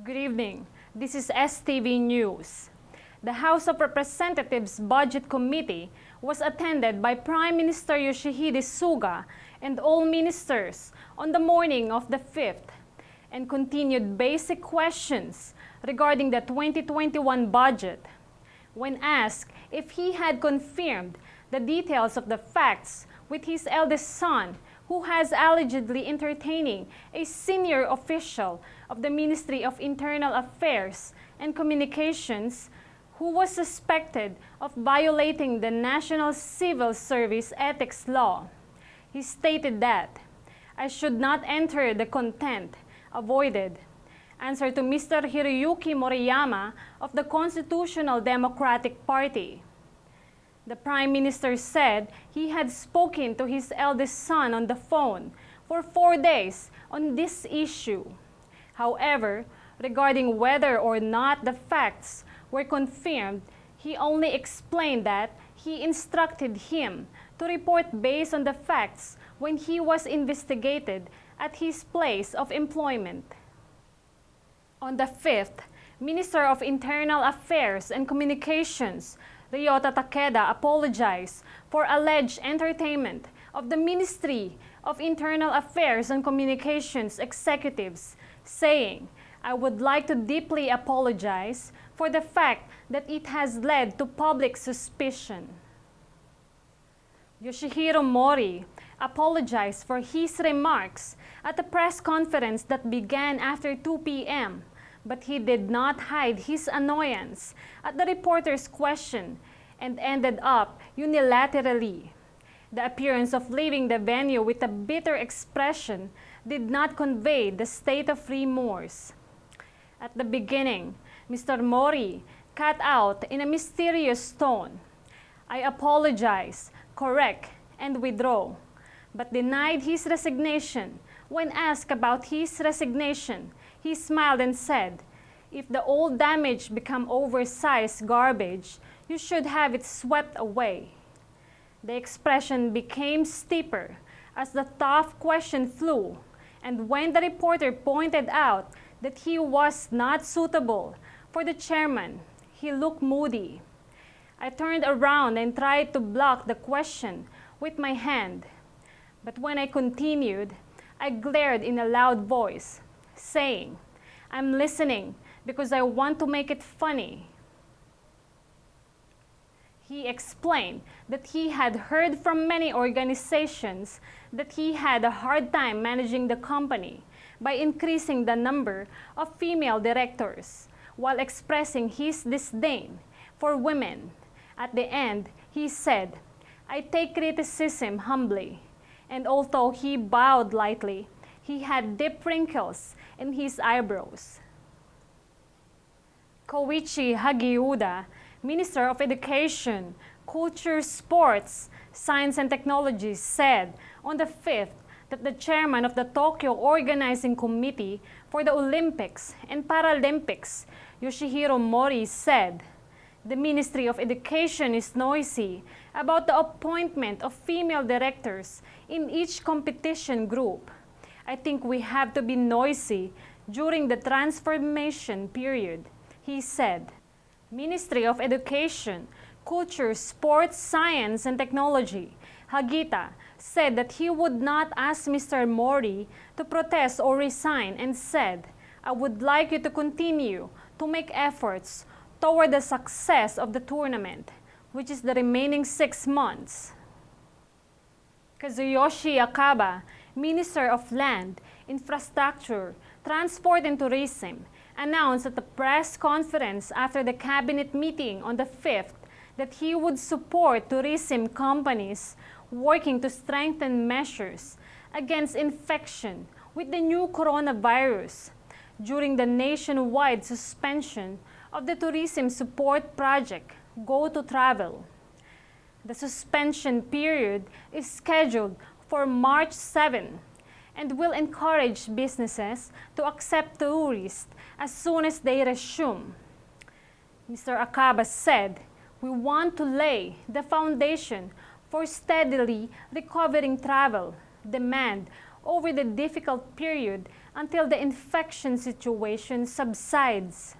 Good evening. This is STV News. The House of Representatives Budget Committee was attended by Prime Minister Yoshihide Suga and all ministers on the morning of the 5th and continued basic questions regarding the 2021 budget. When asked if he had confirmed the details of the facts with his eldest son, who has allegedly entertaining a senior official of the Ministry of Internal Affairs and Communications who was suspected of violating the National Civil Service Ethics Law. He stated that, "I should not enter the content avoided." Answer to Mr. Hiroyuki Moriyama of the Constitutional Democratic Party. The Prime Minister said he had spoken to his eldest son on the phone for 4 days on this issue. However, regarding whether or not the facts were confirmed, he only explained that he instructed him to report based on the facts when he was investigated at his place of employment. On the 5th, Minister of Internal Affairs and Communications Ryota Takeda apologized for alleged entertainment of the Ministry of Internal Affairs and Communications executives, saying, "I would like to deeply apologize for the fact that it has led to public suspicion." Yoshihiro Mori apologized for his remarks at the press conference that began after 2 p.m., but he did not hide his annoyance at the reporter's question and ended up unilaterally. The appearance of leaving the venue with a bitter expression did not convey the state of remorse. At the beginning, Mr. Mori cut out in a mysterious tone, "I apologize, correct, and withdraw," but denied his resignation. When asked about his resignation, he smiled and said, "If the old damage become oversized garbage, you should have it swept away." The expression became steeper as the tough question flew, and when the reporter pointed out that he was not suitable for the chairman, he looked moody. I turned around and tried to block the question with my hand, but when I continued, I glared in a loud voice, saying, "I'm listening because I want to make it funny." He explained that he had heard from many organizations that he had a hard time managing the company by increasing the number of female directors, while expressing his disdain for women. At the end, he said, "I take criticism humbly," and although he bowed lightly, he had deep wrinkles in his eyebrows. Koichi Hagiuda, Minister of Education, Culture, Sports, Science and Technology, said on the 5th that the chairman of the Tokyo Organizing Committee for the Olympics and Paralympics, Yoshihiro Mori, said, "The Ministry of Education is noisy about the appointment of female directors in each competition group. I think we have to be noisy during the transformation period," he said. Ministry of Education, Culture, Sports, Science and Technology, HAGITA, said that he would not ask Mr. Mori to protest or resign and said, "I would like you to continue to make efforts toward the success of the tournament, which is the remaining 6 months." Kazuyoshi Akaba, Minister of Land, Infrastructure, Transport and Tourism, announced at the press conference after the cabinet meeting on the 5th that he would support tourism companies working to strengthen measures against infection with the new coronavirus during the nationwide suspension of the tourism support project, Go to Travel. The suspension period is scheduled for March 7 and will encourage businesses to accept tourists as soon as they resume. Mr. Akaba said, "We want to lay the foundation for steadily recovering travel demand over the difficult period until the infection situation subsides.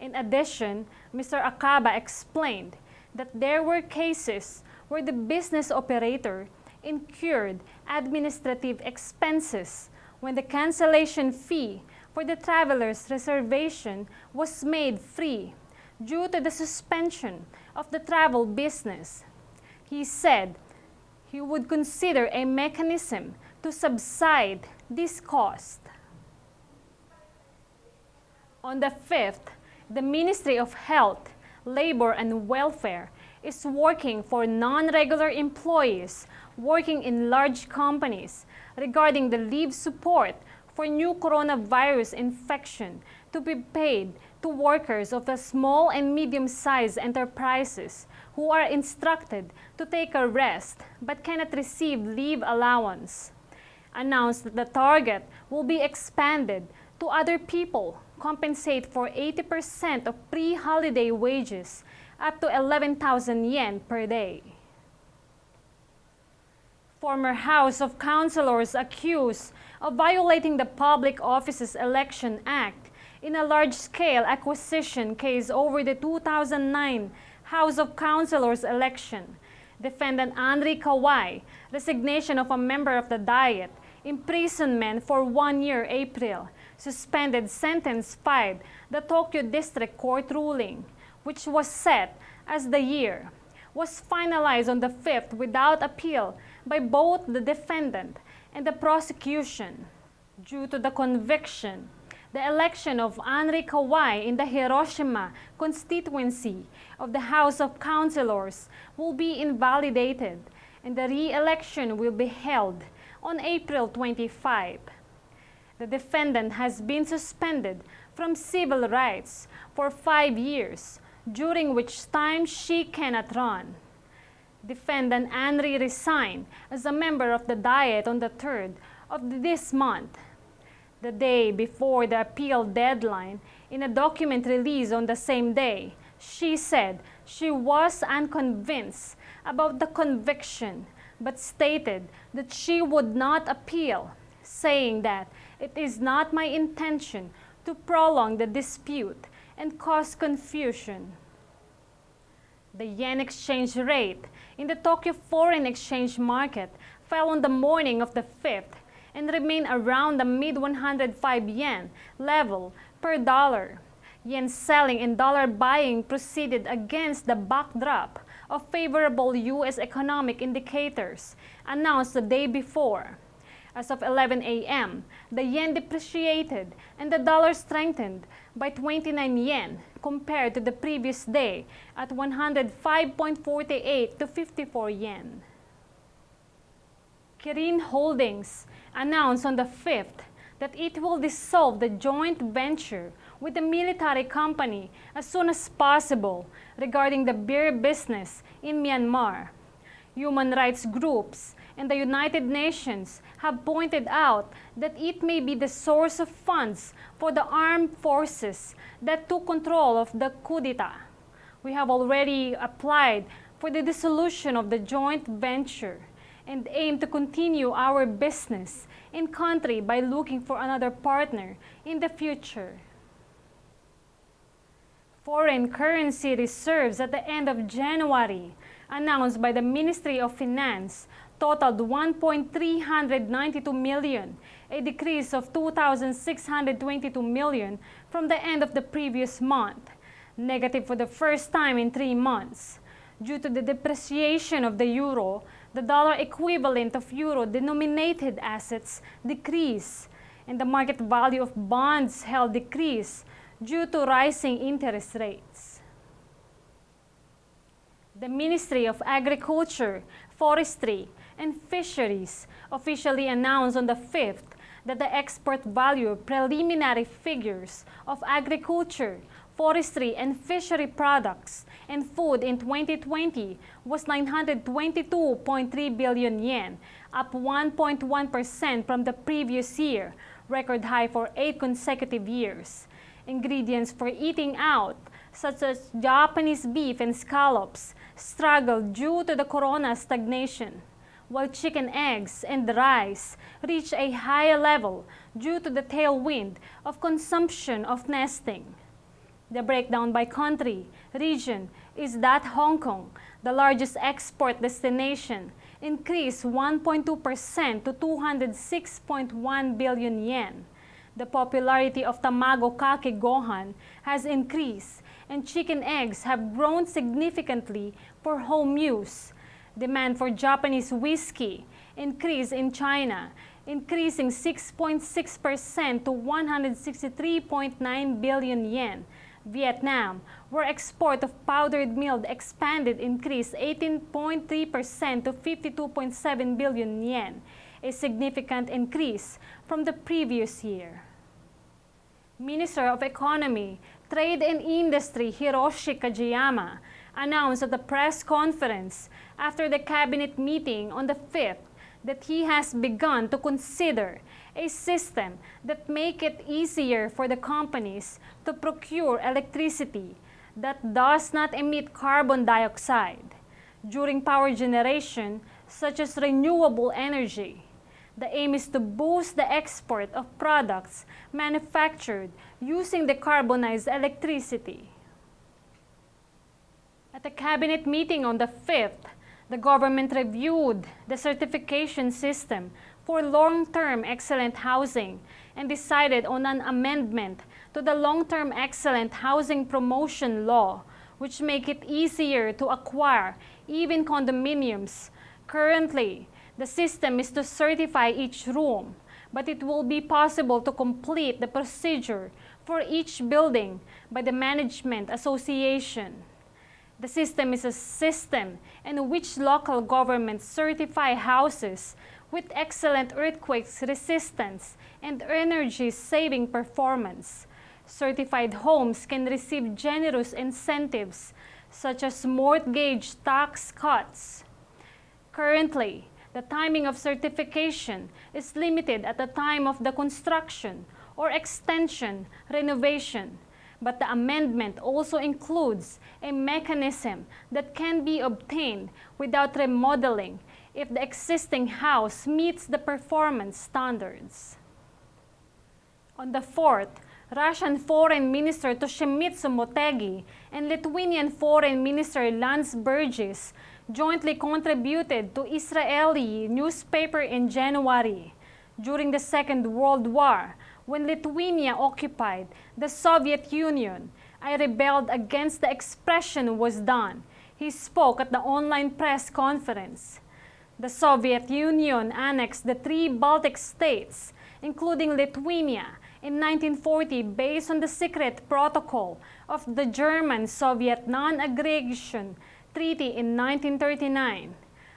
In addition, Mr. Acaba explained that there were cases where the business operator incurred administrative expenses when the cancellation fee for the traveler's reservation was made free due to the suspension of the travel business. He said he would consider a mechanism to subside this cost. On the 5th, the Ministry of Health, Labor and Welfare is working for non-regular employees working in large companies regarding the leave support for new coronavirus infection to be paid to workers of the small and medium-sized enterprises who are instructed to take a rest but cannot receive leave allowance. Announced that the target will be expanded to other people, compensate for 80% of pre-holiday wages up to 11,000 yen per day. Former House of Councilors accused of violating the Public Offices Election Act in a large-scale acquisition case over the 2009 House of Councilors election. Defendant ANRI Kawai, resignation of a member of the Diet, imprisonment for 1 year April, suspended sentence 5, the Tokyo District Court ruling, which was set as the year, was finalized on the 5th without appeal by both the defendant and the prosecution. Due to the conviction, the election of ANRI Kawai in the Hiroshima constituency of the House of Councilors will be invalidated and the re-election will be held on April 25. The defendant has been suspended from civil rights for 5 years, during which time she cannot run. Defendant ANRI resigned as a member of the Diet on the 3rd of this month, the day before the appeal deadline. In a document released on the same day, she said she was unconvinced about the conviction, but stated that she would not appeal, saying that it is not my intention to prolong the dispute and cause confusion. The yen exchange rate in the Tokyo foreign exchange market fell on the morning of the 5th and remained around the mid-105 yen level per dollar. Yen selling and dollar buying proceeded against the backdrop of favorable U.S. economic indicators announced the day before. As of 11 a.m., the yen depreciated and the dollar strengthened by 29 yen compared to the previous day at 105.48 to 54 yen. KIRIN Holdings announced on the 5th that it will dissolve the joint venture with the military company as soon as possible regarding the beer business in Myanmar. Human rights groups and the United Nations have pointed out that it may be the source of funds for the armed forces that took control of the coup d'etat. We have already applied for the dissolution of the joint venture and aim to continue our business in country by looking for another partner in the future. Foreign currency reserves at the end of January, announced by the Ministry of Finance, totaled 1.392 million, a decrease of 2,622 million from the end of the previous month, negative for the first time in 3 months. Due to the depreciation of the euro, the dollar equivalent of euro-denominated assets decreased, and the market value of bonds held decreased due to rising interest rates. The Ministry of Agriculture, Forestry, and Fisheries officially announced on the 5th that the export value preliminary figures of agriculture, forestry, and fishery products and food in 2020 was 922.3 billion yen, up 1.1% from the previous year, record high for 8 consecutive years. Ingredients for eating out, such as Japanese beef and scallops, struggled due to the corona stagnation, while chicken eggs and rice reach a higher level due to the tailwind of consumption of nesting. The breakdown by country, region is that Hong Kong, the largest export destination, increased 1.2% to 206.1 billion yen. The popularity of tamago kake gohan has increased, and chicken eggs have grown significantly for home use. Demand for Japanese whiskey increased in China, increasing 6.6% to 163.9 billion yen. Vietnam, where export of powdered milk expanded, increased 18.3% to 52.7 billion yen, a significant increase from the previous year. Minister of Economy, Trade and Industry Hiroshi Kajiyama announced at a press conference after the cabinet meeting on the 5th that he has begun to consider a system that make it easier for the companies to procure electricity that does not emit carbon dioxide during power generation such as renewable energy. The aim is to boost the export of products manufactured using decarbonized electricity. At the cabinet meeting on the 5th, the government reviewed the certification system for long-term excellent housing and decided on an amendment to the Long-Term Excellent Housing Promotion Law, which make it easier to acquire even condominiums. Currently, the system is to certify each room, but it will be possible to complete the procedure for each building by the Management Association. The system is a system in which local governments certify houses with excellent earthquake resistance and energy-saving performance. Certified homes can receive generous incentives such as mortgage tax cuts. Currently, the timing of certification is limited at the time of the construction or extension, renovation, but the amendment also includes a mechanism that can be obtained without remodeling if the existing house meets the performance standards. On the 4th, Russian Foreign Minister Toshimitsu Motegi and Lithuanian Foreign Minister Landsbergis jointly contributed to Israeli newspaper in January. During the Second World War, when Lithuania occupied the Soviet Union, I rebelled against the expression was done. He spoke at the online press conference. The Soviet Union annexed the 3 Baltic states, including Lithuania, in 1940 based on the secret protocol of the German-Soviet Non-Aggression Treaty in 1939.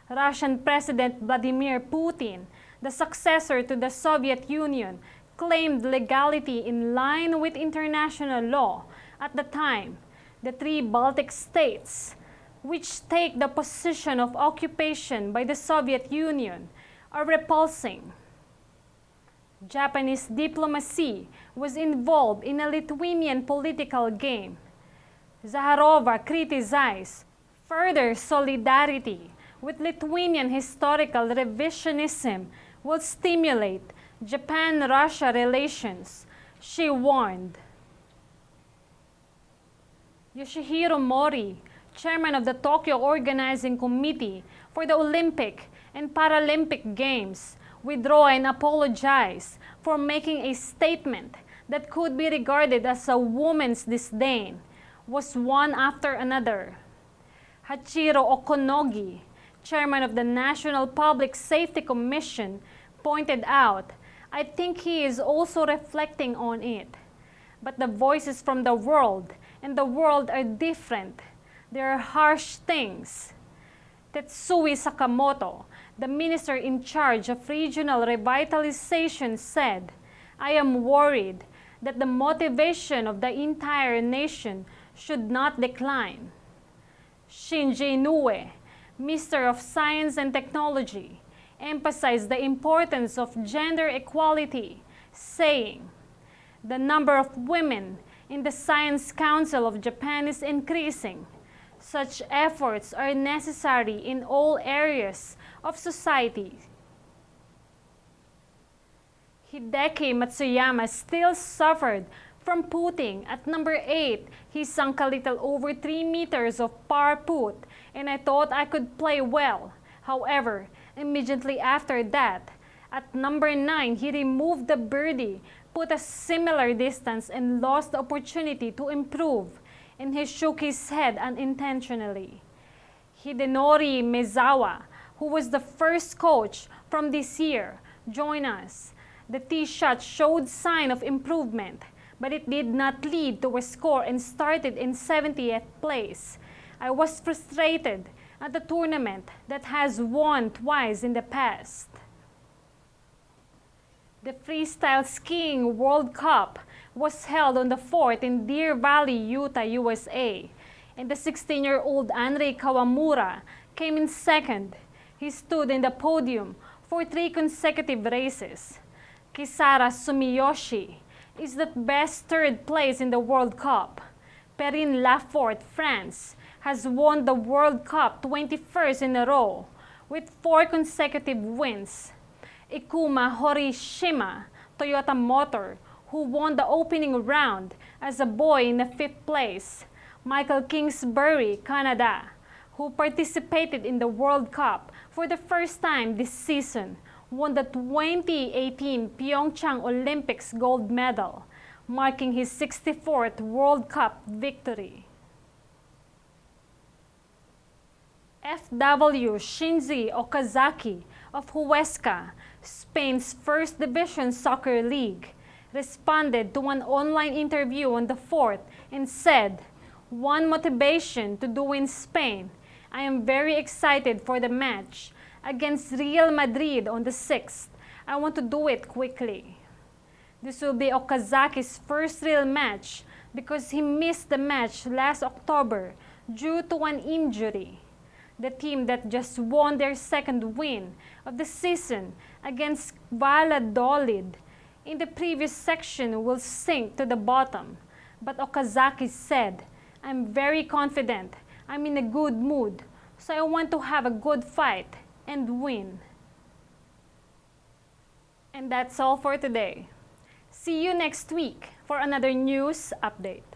Russian President Vladimir Putin, the successor to the Soviet Union, claimed legality in line with international law. At the time, the 3 Baltic states, which take the position of occupation by the Soviet Union, are repulsing. Japanese diplomacy was involved in a Lithuanian political game. Zaharova criticized further solidarity with Lithuanian historical revisionism will stimulate Japan-Russia relations, she warned. Yoshihiro Mori, chairman of the Tokyo Organizing Committee for the Olympic and Paralympic Games, withdraw and apologize for making a statement that could be regarded as a woman's disdain, was one after another. Hachiro Okonogi, chairman of the National Public Safety Commission, pointed out, I think he is also reflecting on it. But the voices from the world and the world are different. There are harsh things. Tetsui Sakamoto, the minister in charge of regional revitalization, said, I am worried that the motivation of the entire nation should not decline. Shinji Inoue, Minister of Science and Technology, emphasized the importance of gender equality, saying, the number of women in the Science Council of Japan is increasing. Such efforts are necessary in all areas of society. Hideki Matsuyama still suffered from putting. At number 8, he sunk a little over 3 meters of par put, and I thought I could play well. However, immediately after that, at number 9, he removed the birdie, put a similar distance, and lost the opportunity to improve, and he shook his head unintentionally. Hidenori Mezawa, who was the first coach from this year, joined us. The tee shot showed sign of improvement, but it did not lead to a score and started in 70th place. I was frustrated at the tournament that has won twice in the past. The Freestyle Skiing World Cup was held on the 4th in Deer Valley, Utah, USA, and the 16-year-old ANRI Kawamura came in second. He stood in the podium for 3 consecutive races. Kisara Sumiyoshi is the best third place in the World Cup. Perrine Lafort, France, has won the World Cup 21st in a row with 4 consecutive wins. Ikuma Horishima, Toyota Motor, who won the opening round as a boy in the 5th place. Michael Kingsbury, Canada, who participated in the World Cup for the first time this season, won the 2018 Pyeongchang Olympics gold medal, marking his 64th World Cup victory. FW Shinji Okazaki of HUESCA'S, Spain's first division soccer league, responded to an online interview on the 4th and said, "One motivation to do in Spain. I am very excited for the match against Real Madrid on the 6th. I want to do it quickly." This will be Okazaki's first real match because he missed the match last October due to an injury. The team that just won their second win of the season against Valladolid in the previous section will sink to the bottom. But Okazaki said, "I'm very confident. I'm in a good mood, so I want to have a good fight and win." And that's all for today. See you next week for another news update.